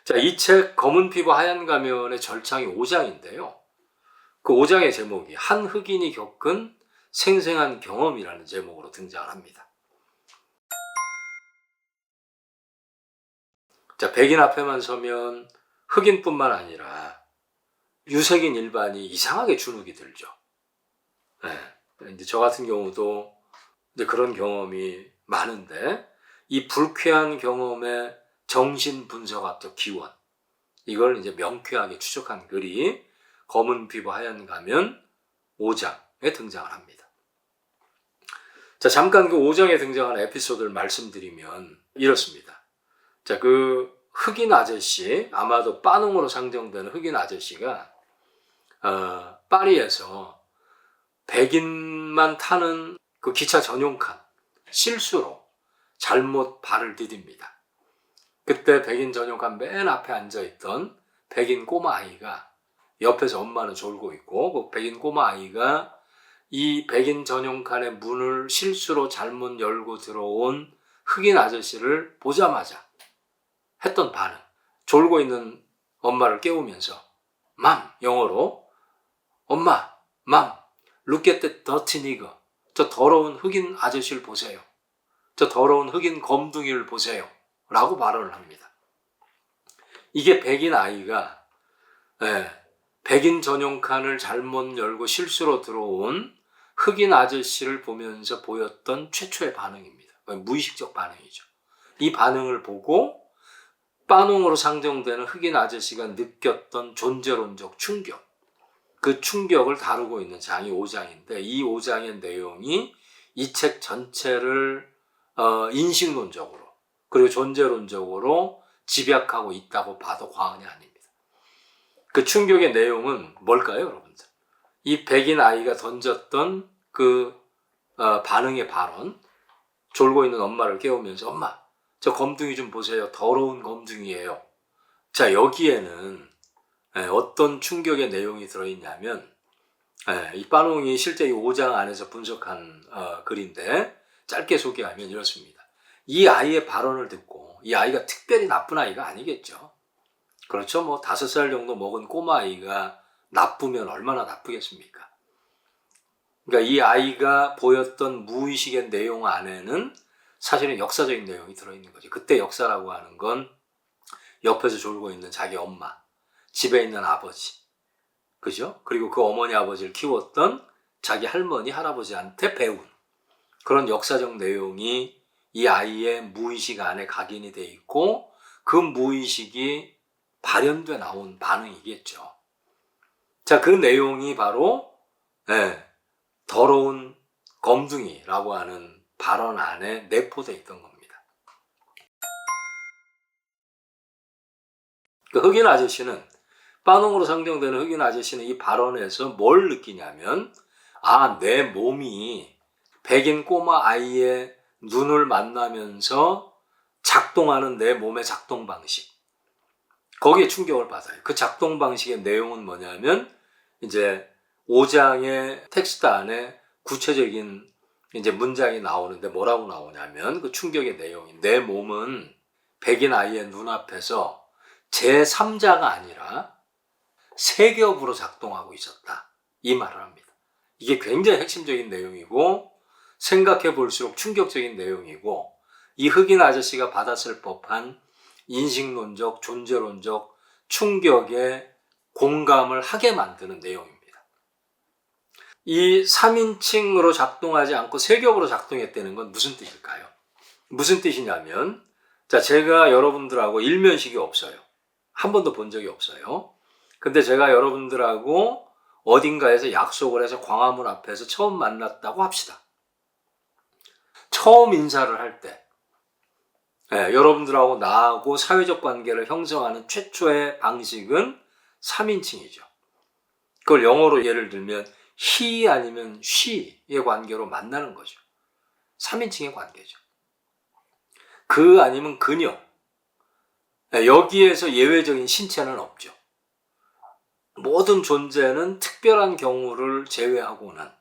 자, 이 책 검은 피부 하얀 가면의 절창이 5장인데요. 그 5장의 제목이 한 흑인이 겪은 생생한 경험이라는 제목으로 등장을 합니다. 자, 백인 앞에만 서면 흑인뿐만 아니라 유색인 일반이 이상하게 주눅이 들죠. 네. 이제 저 같은 경우도 이제 그런 경험이 많은데, 이 불쾌한 경험의 정신 분석학적 기원, 이걸 이제 명쾌하게 추적한 글이 검은 피부 하얀 가면 5장에 등장을 합니다. 자, 잠깐 그 5장에 등장하는 에피소드를 말씀드리면 이렇습니다. 자, 그 흑인 아저씨, 아마도 빠농으로 상정되는 흑인 아저씨가 파리에서 백인만 타는 그 기차 전용칸 실수로 잘못 발을 디딥니다. 그때 백인 전용칸 맨 앞에 앉아있던 백인 꼬마 아이가 옆에서 엄마는 졸고 있고, 그 백인 꼬마 아이가 이 백인 전용칸의 문을 실수로 잘못 열고 들어온 흑인 아저씨를 보자마자 했던 반응, 졸고 있는 엄마를 깨우면서 맘, 영어로 엄마, 맘, look at that dirty nigger, 저 더러운 흑인 아저씨를 보세요, 저 더러운 흑인 검둥이를 보세요 라고 발언을 합니다. 이게 백인 아이가 백인 전용칸을 잘못 열고 실수로 들어온 흑인 아저씨를 보면서 보였던 최초의 반응입니다. 무의식적 반응이죠. 이 반응을 보고 빠농으로 상정되는 흑인 아저씨가 느꼈던 존재론적 충격, 그 충격을 다루고 있는 장이 5장인데, 이 5장의 내용이 이 책 전체를 인식론적으로 그리고 존재론적으로 집약하고 있다고 봐도 과언이 아닙니다. 그 충격의 내용은 뭘까요, 여러분들? 이 백인 아이가 던졌던 그 반응의 발언, 졸고 있는 엄마를 깨우면서 엄마, 저 검둥이 좀 보세요, 더러운 검둥이에요. 자, 여기에는 어떤 충격의 내용이 들어있냐면, 이 빠농이 실제 이 5장 안에서 분석한 글인데, 짧게 소개하면 이렇습니다. 이 아이의 발언을 듣고, 이 아이가 특별히 나쁜 아이가 아니겠죠. 그렇죠. 뭐 5살 정도 먹은 꼬마 아이가 나쁘면 얼마나 나쁘겠습니까? 그러니까 이 아이가 보였던 무의식의 내용 안에는 사실은 역사적인 내용이 들어있는 거죠. 그때 역사라고 하는 건 옆에서 졸고 있는 자기 엄마, 집에 있는 아버지, 그죠? 그리고 그 어머니 아버지를 키웠던 자기 할머니 할아버지한테 배운 그런 역사적 내용이 이 아이의 무의식 안에 각인이 돼 있고, 그 무의식이 발현돼 나온 반응이겠죠. 자, 그 내용이 바로 더러운 검둥이라고 하는 발언 안에 내포되어 있던 겁니다. 그 흑인 아저씨는, 빠농으로 상정되는 흑인 아저씨는 이 발언에서 뭘 느끼냐면, 내 몸이 백인 꼬마 아이의 눈을 만나면서 작동하는 내 몸의 작동 방식, 거기에 충격을 받아요. 그 작동 방식의 내용은 뭐냐면, 이제 5장의 텍스트 안에 구체적인 이제 문장이 나오는데 뭐라고 나오냐면, 그 충격의 내용이, 내 몸은 백인 아이의 눈앞에서 제3자가 아니라 세겹으로 작동하고 있었다, 이 말을 합니다. 이게 굉장히 핵심적인 내용이고, 생각해 볼수록 충격적인 내용이고, 이 흑인 아저씨가 받았을 법한 인식론적, 존재론적 충격에 공감을 하게 만드는 내용입니다. 이 3인칭으로 작동하지 않고 세겹으로 작동했다는 건 무슨 뜻일까요? 무슨 뜻이냐면, 자, 제가 여러분들하고 일면식이 없어요. 한 번도 본 적이 없어요. 근데 제가 여러분들하고 어딘가에서 약속을 해서 광화문 앞에서 처음 만났다고 합시다. 처음 인사를 할 때, 여러분들하고 나하고 사회적 관계를 형성하는 최초의 방식은 3인칭이죠. 그걸 영어로 예를 들면 he 아니면 she의 관계로 만나는 거죠. 3인칭의 관계죠. 그 아니면 그녀. 여기에서 예외적인 신체는 없죠. 모든 존재는 특별한 경우를 제외하고는,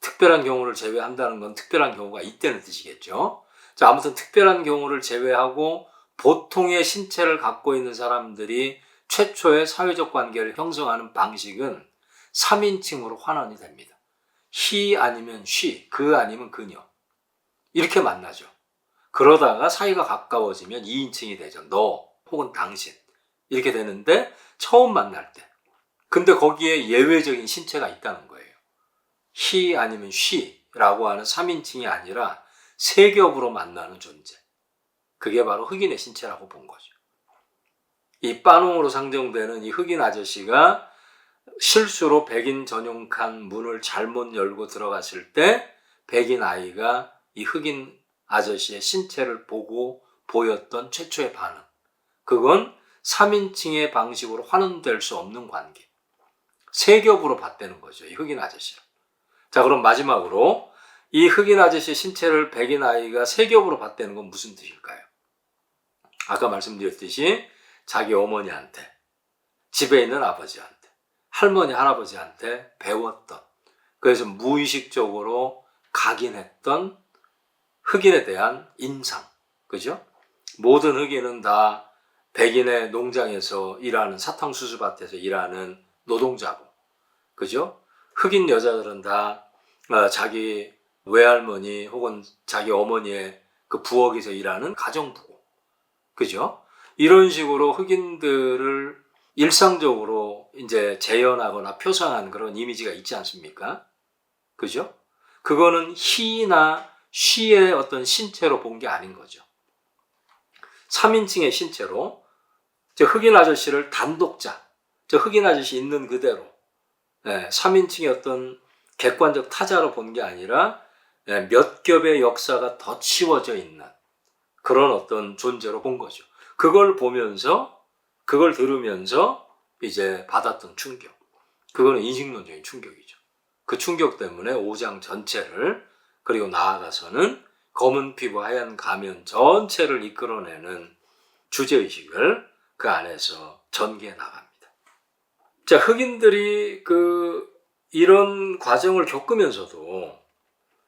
특별한 경우를 제외한다는 건 특별한 경우가 있다는 뜻이겠죠. 자, 아무튼 특별한 경우를 제외하고 보통의 신체를 갖고 있는 사람들이 최초의 사회적 관계를 형성하는 방식은 3인칭으로 환원이 됩니다. he 아니면 she, 그 아니면 그녀. 이렇게 만나죠. 그러다가 사이가 가까워지면 2인칭이 되죠. 너 혹은 당신. 이렇게 되는데 처음 만날 때. 근데 거기에 예외적인 신체가 있다는 거예요. he 아니면 she라고 하는 3인칭이 아니라 세 겹으로 만나는 존재. 그게 바로 흑인의 신체라고 본 거죠. 이 빠농으로 상정되는 이 흑인 아저씨가 실수로 백인 전용 칸 문을 잘못 열고 들어갔을 때 백인 아이가 이 흑인 아저씨의 신체를 보고 보였던 최초의 반응. 그건 3인칭의 방식으로 환원될 수 없는 관계. 세 겹으로 봤다는 거죠. 이 흑인 아저씨를. 자, 그럼 마지막으로 이 흑인 아저씨의 신체를 백인 아이가 세 겹으로 봤다는 건 무슨 뜻일까요? 아까 말씀드렸듯이 자기 어머니한테, 집에 있는 아버지한테, 할머니, 할아버지한테 배웠던, 그래서 무의식적으로 각인했던 흑인에 대한 인상. 그죠? 모든 흑인은 다 백인의 농장에서 일하는, 사탕수수밭에서 일하는 노동자고. 그죠? 흑인 여자들은 다 자기 외할머니 혹은 자기 어머니의 그 부엌에서 일하는 가정부고. 그죠? 이런 식으로 흑인들을 일상적으로 이제 재현하거나 표상한 그런 이미지가 있지 않습니까? 그죠? 그거는 he나 she의 어떤 신체로 본 게 아닌 거죠. 3인칭의 신체로 저 흑인 아저씨를 단독자, 저 흑인 아저씨 있는 그대로 3인칭의 어떤 객관적 타자로 본 게 아니라 몇 겹의 역사가 덧씌워져 있는 그런 어떤 존재로 본 거죠. 그걸 보면서, 그걸 들으면서 이제 받았던 충격. 그거는 인식론적인 충격이죠. 그 충격 때문에 5장 전체를, 그리고 나아가서는 검은 피부 하얀 가면 전체를 이끌어내는 주제의식을 그 안에서 전개해 나갑니다. 자, 흑인들이 이런 과정을 겪으면서도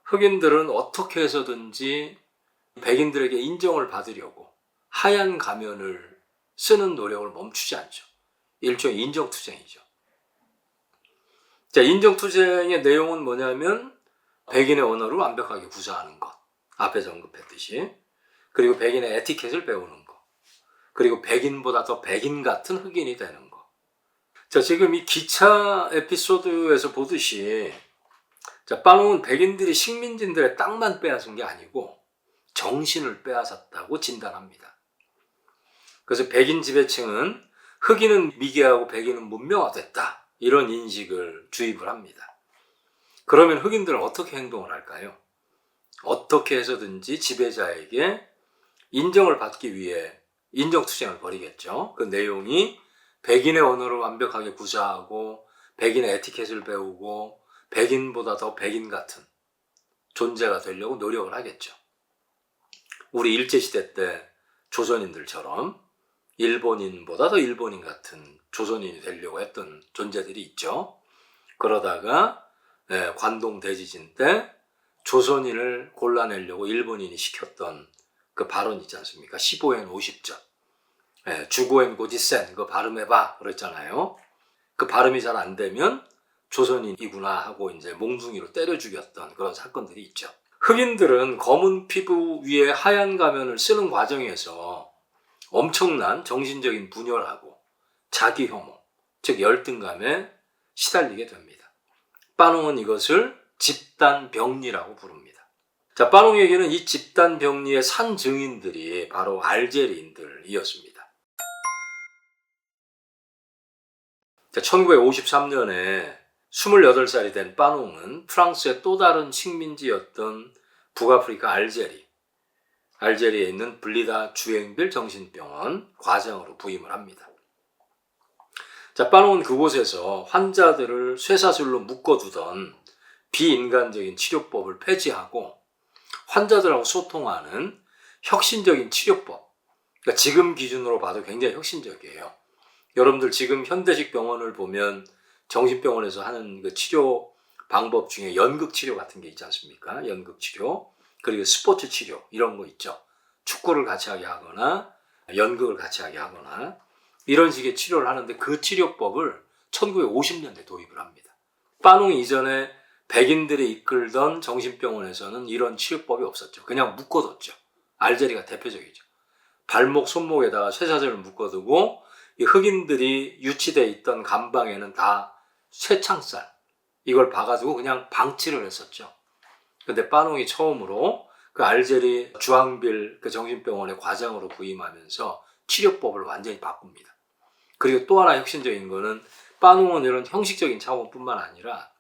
흑인들은 어떻게 해서든지 백인들에게 인정을 받으려고 하얀 가면을 쓰는 노력을 멈추지 않죠. 일종의 인정투쟁이죠. 자, 인정투쟁의 내용은 뭐냐면 백인의 언어를 완벽하게 구사하는 것. 앞에서 언급했듯이. 그리고 백인의 에티켓을 배우는 것. 그리고 백인보다 더 백인 같은 흑인이 되는 것. 자, 지금 이 기차 에피소드에서 보듯이 자, 빠농은 백인들이 식민진들의 땅만 빼앗은 게 아니고 정신을 빼앗았다고 진단합니다. 그래서 백인 지배층은 흑인은 미개하고 백인은 문명화됐다. 이런 인식을 주입을 합니다. 그러면 흑인들은 어떻게 행동을 할까요? 어떻게 해서든지 지배자에게 인정을 받기 위해 인정투쟁을 벌이겠죠. 그 내용이 백인의 언어를 완벽하게 구사하고 백인의 에티켓을 배우고 백인보다 더 백인 같은 존재가 되려고 노력을 하겠죠. 우리 일제시대 때 조선인들처럼 일본인보다 더 일본인 같은 조선인이 되려고 했던 존재들이 있죠. 그러다가 관동 대지진 때 조선인을 골라내려고 일본인이 시켰던 그 발언 있지 않습니까? 15엔 50전. 주고엔 고지센 그거 발음해봐 그랬잖아요. 그 발음이 잘 안 되면 조선인이구나 하고 이제 몽둥이로 때려 죽였던 그런 사건들이 있죠. 흑인들은 검은 피부 위에 하얀 가면을 쓰는 과정에서 엄청난 정신적인 분열하고 자기 혐오, 즉 열등감에 시달리게 됩니다. 빠농은 이것을 집단병리라고 부릅니다. 자, 빠농에게는 이 집단병리의 산 증인들이 바로 알제리인들이었습니다. 자, 1953년에 28살이 된 빠농은 프랑스의 또 다른 식민지였던 북아프리카 알제리에 있는 블리다 주앵빌 정신병원 과장으로 부임을 합니다. 자, 빠농은 그곳에서 환자들을 쇠사슬로 묶어두던 비인간적인 치료법을 폐지하고 환자들하고 소통하는 혁신적인 치료법, 그러니까 지금 기준으로 봐도 굉장히 혁신적이에요. 여러분들 지금 현대식 병원을 보면 정신병원에서 하는 그 치료 방법 중에 연극치료 같은 게 있지 않습니까? 연극치료, 그리고 스포츠 치료 이런 거 있죠. 축구를 같이 하게 하거나 연극을 같이 하게 하거나 이런 식의 치료를 하는데 그 치료법을 1950년대 도입을 합니다. 파농 이전에 백인들이 이끌던 정신병원에서는 이런 치료법이 없었죠. 그냥 묶어뒀죠. 알제리가 대표적이죠. 발목, 손목에다가 쇠사슬을 묶어두고 이 흑인들이 유치되어 있던 감방에는 다 쇠창살 이걸 박아두고 그냥 방치를 했었죠. 근데 파농이 처음으로 그 알제리 주앙빌 그 정신병원의 과장으로 부임하면서 치료법을 완전히 바꿉니다. 그리고 또 하나 혁신적인 거는 파농은 이런 형식적인 차원뿐만 아니라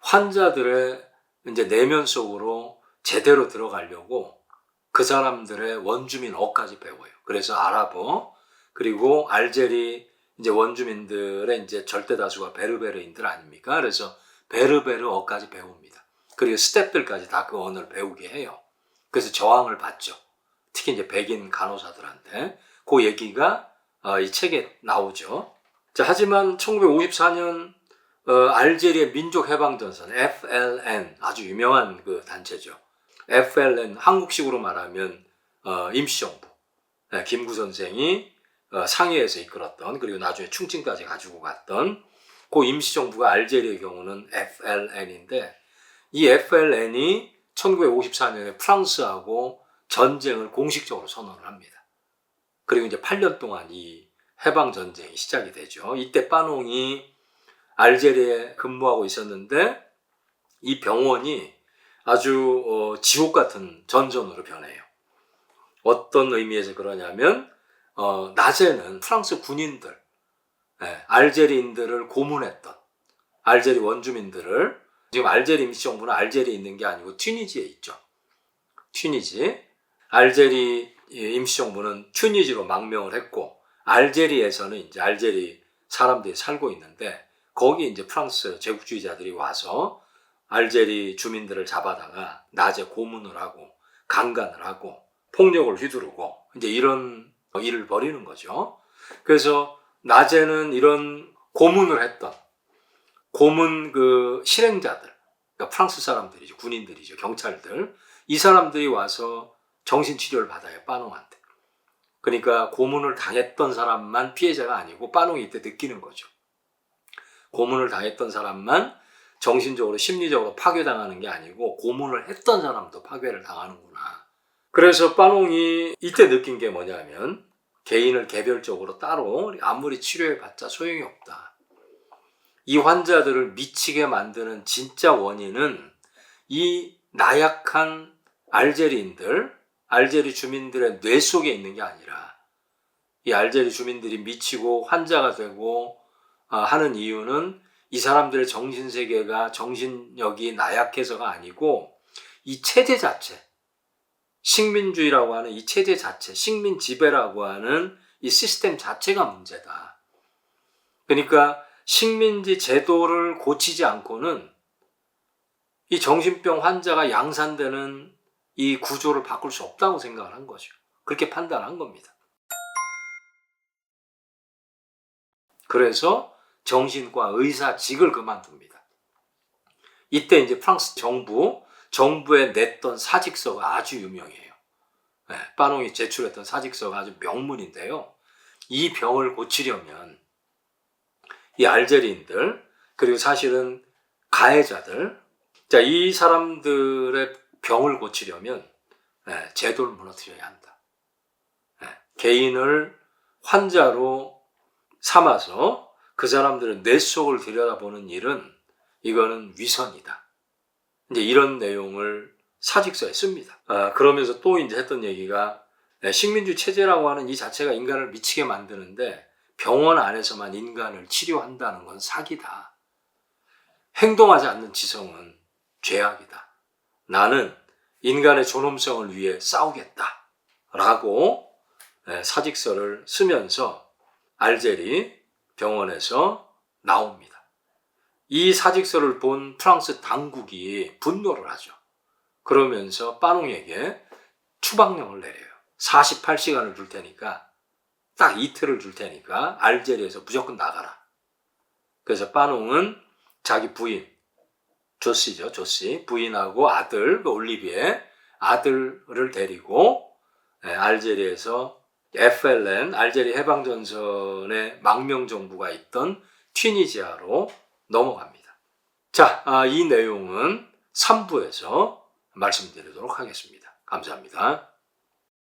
환자들의 이제 내면 속으로 제대로 들어가려고 그 사람들의 원주민어까지 배워요. 그래서 아랍어 그리고 알제리 이제 원주민들의 이제 절대 다수가 베르베르인들 아닙니까? 그래서 베르베르어까지 배웁니다. 그리고 스태프들까지 다 그 언어를 배우게 해요. 그래서 저항을 받죠. 특히 이제 백인 간호사들한테 그 얘기가 이 책에 나오죠. 자, 하지만 1954년 알제리의 민족해방전선 FLN 아주 유명한 그 단체죠. FLN 한국식으로 말하면 임시정부 김구 선생이 상해에서 이끌었던 그리고 나중에 충칭까지 가지고 갔던 그 임시정부가 알제리의 경우는 FLN인데 이 FLN이 1954년에 프랑스하고 전쟁을 공식적으로 선언을 합니다. 그리고 이제 8년 동안 이 해방전쟁이 시작이 되죠. 이때 파농이 알제리에 근무하고 있었는데 이 병원이 아주 지옥 같은 전전으로 변해요. 어떤 의미에서 그러냐면 낮에는 프랑스 군인들, 알제리인들을 고문했던 알제리 원주민들을 지금 알제리 임시정부는 알제리에 있는 게 아니고 튀니지에 있죠. 튀니지. 알제리 임시정부는 튀니지로 망명을 했고 알제리에서는 이제 알제리 사람들이 살고 있는데 거기 이제 프랑스 제국주의자들이 와서 알제리 주민들을 잡아다가 낮에 고문을 하고 강간을 하고 폭력을 휘두르고 이제 이런 일을 벌이는 거죠. 그래서 낮에는 이런 고문을 했던 고문 그 실행자들, 그러니까 프랑스 사람들이죠, 군인들이죠, 경찰들 이 사람들이 와서 정신치료를 받아요, 파농한테. 그러니까 고문을 당했던 사람만 피해자가 아니고 파농이 이때 느끼는 거죠. 고문을 당했던 사람만 정신적으로 심리적으로 파괴당하는 게 아니고 고문을 했던 사람도 파괴를 당하는구나. 그래서 파농이 이때 느낀 게 뭐냐면 개인을 개별적으로 따로 아무리 치료해봤자 소용이 없다. 이 환자들을 미치게 만드는 진짜 원인은 이 나약한 알제리인들, 알제리 주민들의 뇌 속에 있는 게 아니라 이 알제리 주민들이 미치고 환자가 되고 하는 이유는 이 사람들의 정신세계가 정신력이 나약해서가 아니고 이 체제 자체, 식민주의라고 하는 이 체제 자체, 식민지배라고 하는 이 시스템 자체가 문제다. 그러니까 식민지 제도를 고치지 않고는 이 정신병 환자가 양산되는 이 구조를 바꿀 수 없다고 생각을 한 거죠. 그렇게 판단한 겁니다. 그래서 정신과 의사직을 그만둡니다. 이때 이제 프랑스 정부에 냈던 사직서가 아주 유명해요. 파농이 제출했던 사직서가 아주 명문인데요. 이 병을 고치려면 이 알제리인들 그리고 사실은 가해자들 자, 이 사람들의 병을 고치려면 제도를 무너뜨려야 한다. 개인을 환자로 삼아서 그 사람들의 뇌 속을 들여다보는 일은 이거는 위선이다. 이제 이런 내용을 사직서에 씁니다. 그러면서 또 이제 했던 얘기가 식민주의 체제라고 하는 이 자체가 인간을 미치게 만드는데 병원 안에서만 인간을 치료한다는 건 사기다. 행동하지 않는 지성은 죄악이다. 나는 인간의 존엄성을 위해 싸우겠다. 라고 사직서를 쓰면서 알제리 병원에서 나옵니다. 이 사직서를 본 프랑스 당국이 분노를 하죠. 그러면서 파농에게 추방령을 내려요. 48시간을 줄 테니까 딱 이틀을 줄 테니까 알제리에서 무조건 나가라. 그래서 파농은 자기 부인 조씨죠. 조씨 부인하고 아들 올리비에 아들을 데리고 알제리에서 FLN 알제리 해방전선의 망명정부가 있던 튀니지아로 넘어갑니다. 자, 이 내용은 3부에서 말씀드리도록 하겠습니다. 감사합니다.